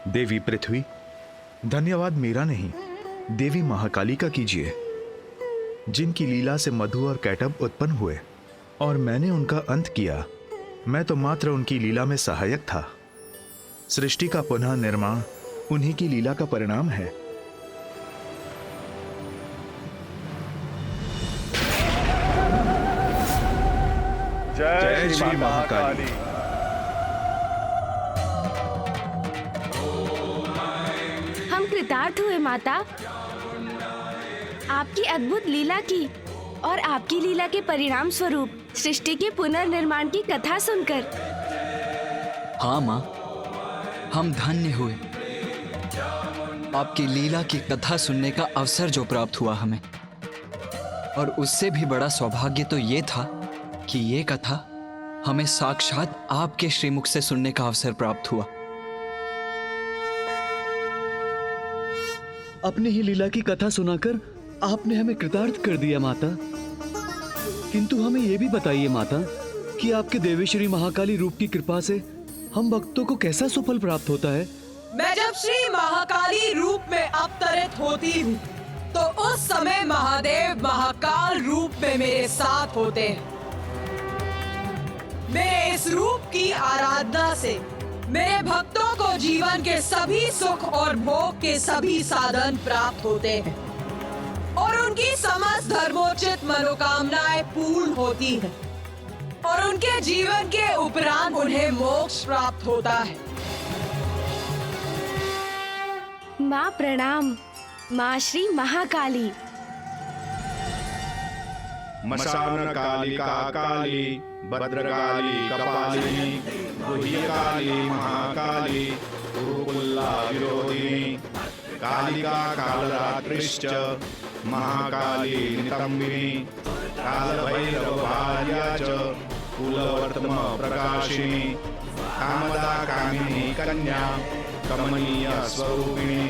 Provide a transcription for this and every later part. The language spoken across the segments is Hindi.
देवी पृथ्वी, धन्यवाद मेरा नहीं, देवी महाकाली का कीजिए, जिनकी लीला से मधु और कैटब उत्पन्न हुए और मैंने उनका अंत किया। मैं तो मात्र उनकी लीला में सहायक था। सृष्टि का पुनः निर्माण उन्हीं की लीला का परिणाम है। जय श्री महाकाली। हम कृतार्थ हुए माता, आपकी अद्भुत लीला की और आपकी लीला के परिणाम स्वरूप सृष्टि के पुनर्निर्माण की कथा सुनकर। हाँ माँ, हम धन्य हुए। आपकी लीला की कथा सुनने का अवसर जो प्राप्त हुआ हमें, और उससे भी बड़ा सौभाग्य तो ये था कि ये कथा हमें साक्षात आपके श्रीमुख से सुनने का अवसर प्राप्त हुआ। अपनी ही लीला की कथा सुनाकर आपने हमें कृतार्थ कर दिया माता। किंतु हमें यह भी बताइए माता कि आपके देवी श्री महाकाली रूप की कृपा से हम भक्तों को कैसा सुफल प्राप्त होता है। मैं जब श्री महाकाली रूप में अवतरित होती हूँ तो उस समय महादेव महाकाल रूप में मेरे साथ होते हैं। मेरे इस रूप की आराधना से मेरे भक्तों को जीवन के सभी सुख और भोग के सभी साधन प्राप्त होते हैं और उनकी समस्त धर्मोचित मनोकामनाएं पूर्ण होती हैं और उनके जीवन के उपरांत उन्हें मोक्ष प्राप्त होता है। माँ प्रणाम, माँ श्री महाकाली। मशान कालिका काली, भद्रकाली कपालिनी, गुह्यकाली महाकाली, गुरुकुल्ला विरोधिनी, कालिका कालरात्रिश्च, महाकाली नितंबिनी, कालभैरवभार्या च, कुलवर्तम प्रकाशिनी, कामदा कामिनी कन्या, कमनीय स्वरूपिणी,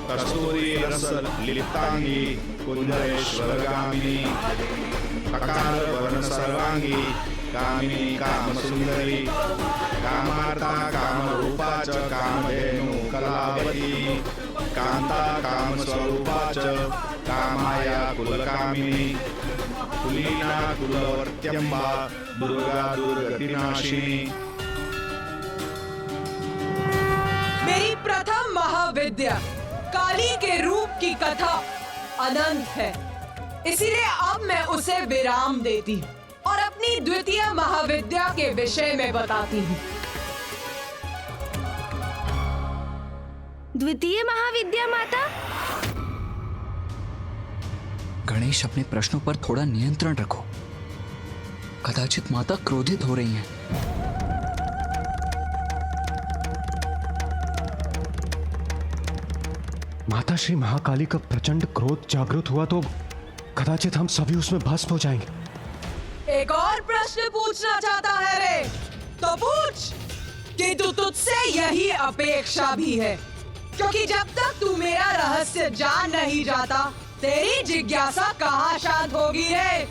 कस्तूरी रस लिप्तांगी, कुंजरेश्वरगामिनी, ककार वर्ण सर्वांगी, कामिनी कामसुंदरी, कामार्ता कामरूपा च, कामधेनु कलावती, कांता कामस्वरूपा च, कामाया कुलकामिनी, कुलीना कुलवर्त्यंबा, दुर्गा दुर्गतिनाशिनी। मेरी प्रथम महाविद्या काली के रूप की कथा अनंत है, इसीलिए अब मैं उसे विराम देती हूँ और अपनी द्वितीय महाविद्या के विषय में बताती हूँ। द्वितीय महाविद्या माता? गणेश, अपने प्रश्नों पर थोड़ा नियंत्रण रखो। कदाचित माता क्रोधित हो रही हैं। माता श्री महाकाली का प्रचंड क्रोध जागृत हुआ तो कदाचित हम सभी उसमें भस्म हो जाएंगे। एक और प्रश्न पूछना चाहता है रे? तो पूछ, किंतु तुझसे यही अपेक्षा भी है, क्योंकि जब तक तू मेरा रहस्य जान नहीं जाता तेरी जिज्ञासा कहाँ शांत होगी रे?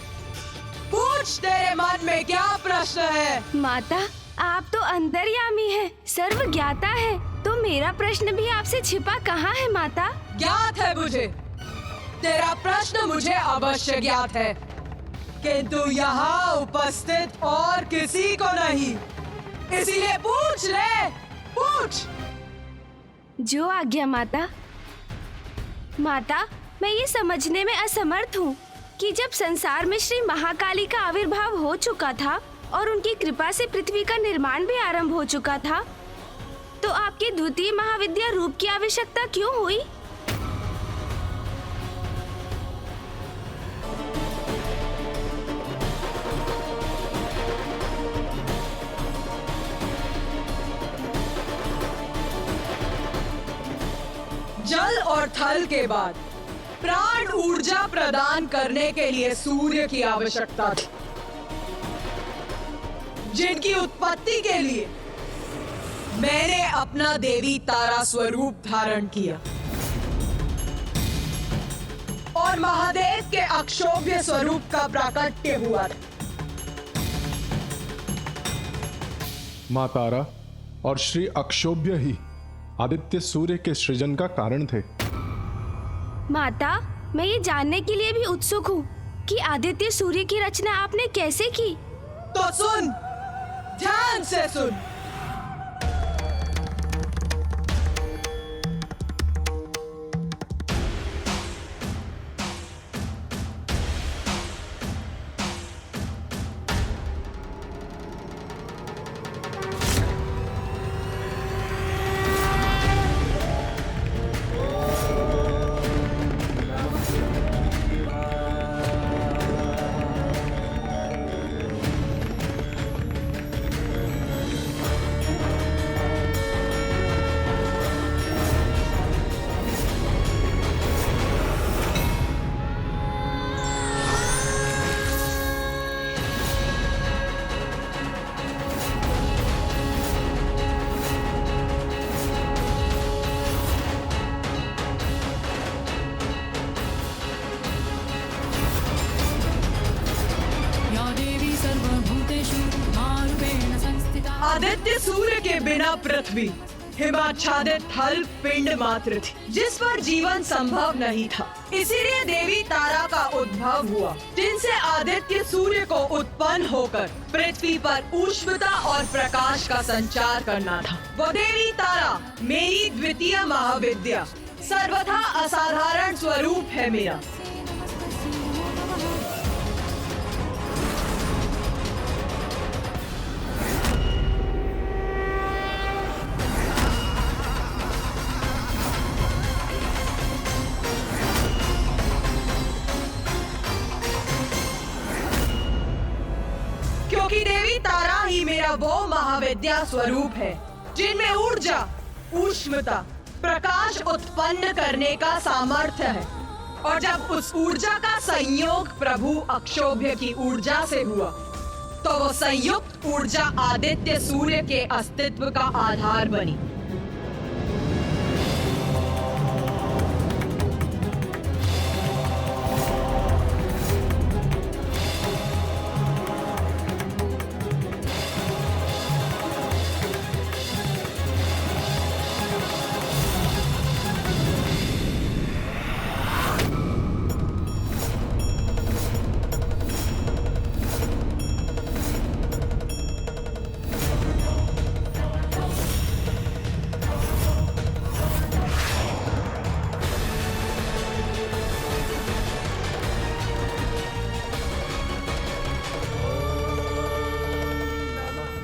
पूछ, तेरे मन में क्या प्रश्न है? माता, आप तो अंतर्यामी हैं, सर्वज्ञाता है, तो मेरा प्रश्न भी आपसे छिपा कहाँ है माता? ज्ञात है मुझे, तेरा प्रश्न मुझे अवश्य ज्ञात है, किंतु यहाँ उपस्थित और किसी को नहीं, इसीलिए पूछ ले, पूछ। जो आज्ञा माता। माता, मैं ये समझने में असमर्थ हूँ कि जब संसार में श्री महाकाली का आविर्भाव हो चुका था और उनकी कृपा से पृथ्वी का निर्माण भी आरंभ हो चुका था, तो आपकी द्वितीय महाविद्या रूप की आवश्यकता क्यों हुई? जल और थल के बाद प्राण ऊर्जा प्रदान करने के लिए सूर्य की आवश्यकता थी, जिनकी उत्पत्ति के लिए मैंने अपना देवी तारा स्वरूप धारण किया और महादेव के अक्षोभ्य स्वरूप का प्राकट्य हुआ था। माँ तारा और श्री अक्षोभ्य ही आदित्य सूर्य के सृजन का कारण थे। माता, मैं ये जानने के लिए भी उत्सुक हूँ कि आदित्य सूर्य की रचना आपने कैसे की। तो सुन, ध्यान से सुन। आदित्य सूर्य के बिना पृथ्वी हिमाच्छादित थल पिंड मात्र थी, जिस पर जीवन संभव नहीं था। इसीलिए देवी तारा का उद्भव हुआ, जिनसे आदित्य सूर्य को उत्पन्न होकर पृथ्वी पर ऊष्मता और प्रकाश का संचार करना था। वो देवी तारा मेरी द्वितीय महाविद्या, सर्वथा असाधारण स्वरूप है मेरा। क्योंकि देवी तारा ही मेरा वो महाविद्या स्वरूप है जिनमें ऊर्जा, ऊष्मता, प्रकाश उत्पन्न करने का सामर्थ्य है। और जब उस ऊर्जा का संयोग प्रभु अक्षोभ्य की ऊर्जा से हुआ, तो वो संयुक्त ऊर्जा आदित्य सूर्य के अस्तित्व का आधार बनी।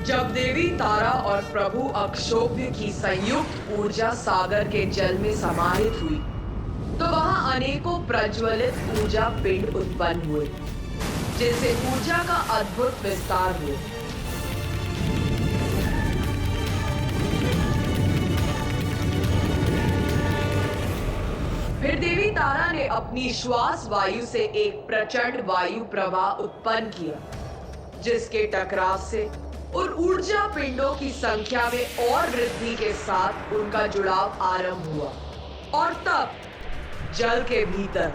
जब देवी तारा और प्रभु अक्षोभ्य की संयुक्त ऊर्जा सागर के जल में समाहित हुई, तो वहां अनेकों प्रज्वलित ऊर्जा पिंड उत्पन्न हुए, जिनसे ऊर्जा का अद्भुत विस्तार हुआ। फिर देवी तारा ने अपनी श्वास वायु से एक प्रचंड वायु प्रवाह उत्पन्न किया, जिसके टकराव से और ऊर्जा पिंडों की संख्या में और वृद्धि के साथ उनका जुड़ाव आरंभ हुआ। और तब जल के भीतर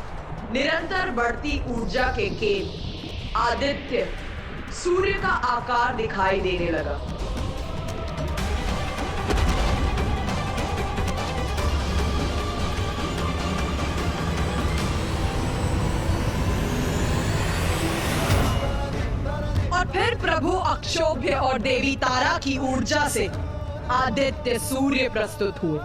निरंतर बढ़ती ऊर्जा के केंद्र आदित्य सूर्य का आकार दिखाई देने लगा। और फिर प्रभु अक्षोभ्य और देवी तारा की ऊर्जा से आदित्य सूर्य प्रस्तुत हुए।